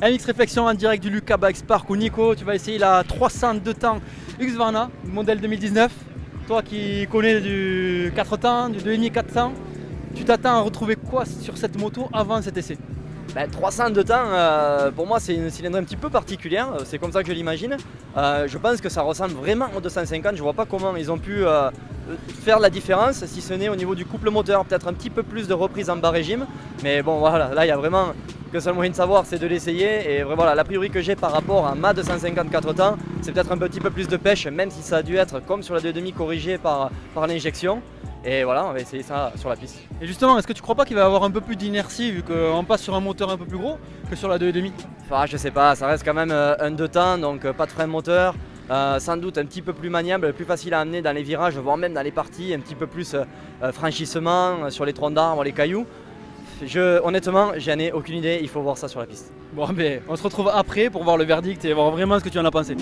MX Réflexion en direct du Lucas Bikes Park où Nico, tu vas essayer la 302 temps Husqvarna, modèle 2019. Toi qui connais du 4 temps, du 2,5 400, tu t'attends à retrouver quoi sur cette moto avant cet essai? 300 de temps, pour moi c'est une cylindrée un petit peu particulière, c'est comme ça que je l'imagine. Je pense que ça ressemble vraiment au 250, je vois pas comment ils ont pu faire la différence, si ce n'est au niveau du couple moteur, peut-être un petit peu plus de reprise en bas régime. Mais bon voilà, là il y a vraiment que seul moyen de savoir c'est de l'essayer. Et voilà, l'a priori que j'ai par rapport à ma 254 temps, c'est peut-être un petit peu plus de pêche, même si ça a dû être comme sur la 2.5 corrigé par l'injection. Et voilà, on va essayer ça sur la piste. Et justement, est-ce que tu crois pas qu'il va y avoir un peu plus d'inertie vu qu'on passe sur un moteur un peu plus gros que sur la 2,5? Enfin, je sais pas, ça reste quand même un 2 temps, donc pas de frein moteur. Sans doute un petit peu plus maniable, plus facile à amener dans les virages, voire même dans les parties, un petit peu plus franchissement sur les troncs d'arbres, les cailloux. Honnêtement, j'en ai aucune idée, il faut voir ça sur la piste. Bon ben, on se retrouve après pour voir le verdict et voir vraiment ce que tu en as pensé.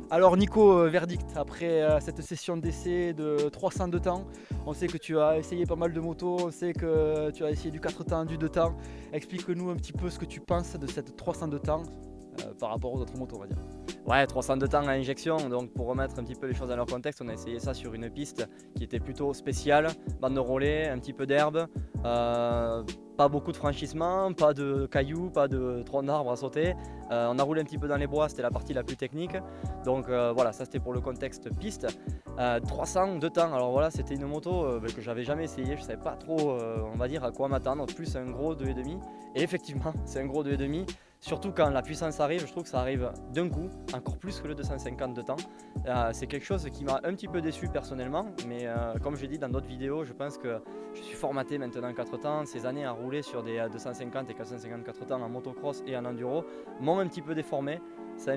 Alors Nico, verdict après cette session d'essai de 302 temps. On sait que tu as essayé pas mal de motos, on sait que tu as essayé du 4 temps, du 2 temps. Explique-nous un petit peu ce que tu penses de cette 302 temps par rapport aux autres motos, on va dire. Ouais, 302 temps à injection, donc pour remettre un petit peu les choses dans leur contexte, on a essayé ça sur une piste qui était plutôt spéciale, bande de relais, un petit peu d'herbe, pas beaucoup de franchissement, pas de cailloux, pas de troncs d'arbres à sauter. On a roulé un petit peu dans les bois, c'était la partie la plus technique, donc voilà, ça c'était pour le contexte piste. 302 temps, alors voilà, c'était une moto que j'avais jamais essayé, je savais pas trop on va dire à quoi m'attendre, plus un gros 2,5, et effectivement c'est un gros 2,5. Surtout quand la puissance arrive, je trouve que ça arrive d'un coup, encore plus que le 250 de temps. C'est quelque chose qui m'a un petit peu déçu personnellement, mais comme j'ai dit dans d'autres vidéos, je pense que je suis formaté maintenant en 4 temps. Ces années à rouler sur des 250 et 454 temps en motocross et en enduro m'ont un petit peu déformé. Ça,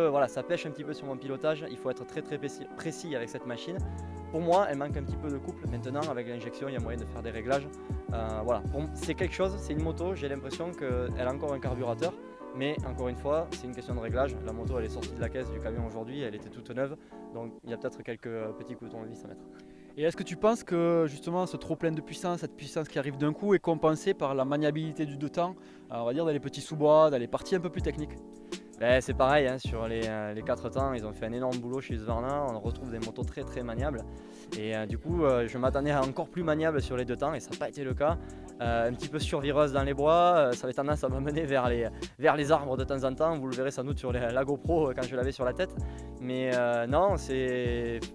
voilà, ça pêche un petit peu sur mon pilotage, il faut être très précis avec cette machine. Pour moi, elle manque un petit peu de couple. Maintenant, avec l'injection, il y a moyen de faire des réglages. Voilà, c'est quelque chose, c'est une moto, j'ai l'impression qu'elle a encore un carburateur. Mais encore une fois, c'est une question de réglage. La moto, elle est sortie de la caisse du camion aujourd'hui, elle était toute neuve. Donc il y a peut-être quelques petits coups de tournevis à mettre. Et est-ce que tu penses que justement ce trop plein de puissance, cette puissance qui arrive d'un coup est compensée par la maniabilité du 2 temps, on va dire dans les petits sous-bois, dans les parties un peu plus techniques? C'est pareil, hein, sur les 4 temps, ils ont fait un énorme boulot chez Husqvarna. On retrouve des motos très maniables. Et du coup, je m'attendais à encore plus maniable sur les 2 temps et ça n'a pas été le cas. Un petit peu survireuse dans les bois, ça avait tendance à m'amener vers les arbres de temps en temps. Vous le verrez sans doute sur la GoPro quand je l'avais sur la tête. Mais non,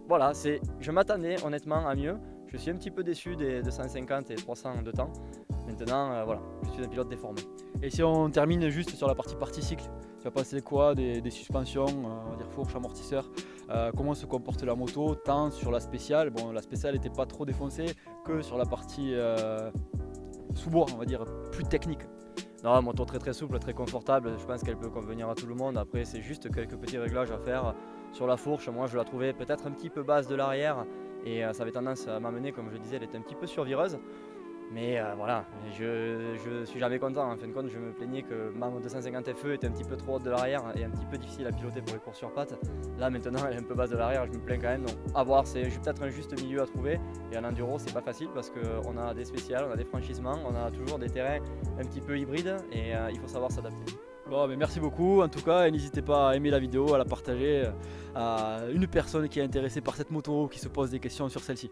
voilà, je m'attendais honnêtement à mieux. Je suis un petit peu déçu des 250 et 300 de temps. Maintenant, voilà, je suis un pilote déformé. Et si on termine juste sur la partie cycle, tu as pensé quoi des suspensions, on va dire fourche, amortisseur, comment se comporte la moto, tant sur la spéciale, bon la spéciale n'était pas trop défoncée, que sur la partie sous-bois, on va dire plus technique? Non, moto très souple, très confortable, je pense qu'elle peut convenir à tout le monde. Après c'est juste quelques petits réglages à faire sur la fourche. Moi je la trouvais peut-être un petit peu basse de l'arrière et ça avait tendance à m'amener, comme je disais, elle était un petit peu survireuse. Mais voilà, je suis jamais content. En fin de compte, je me plaignais que ma 250 FE était un petit peu trop haute de l'arrière et un petit peu difficile à piloter pour les courses sur pattes. Là maintenant, elle est un peu basse de l'arrière, je me plains quand même. Donc à voir, j'ai peut-être un juste milieu à trouver. Et en enduro, c'est pas facile parce qu'on a des spéciales, on a des franchissements, on a toujours des terrains un petit peu hybrides et il faut savoir s'adapter. Bon, mais merci beaucoup en tout cas, et n'hésitez pas à aimer la vidéo, à la partager à une personne qui est intéressée par cette moto ou qui se pose des questions sur celle-ci.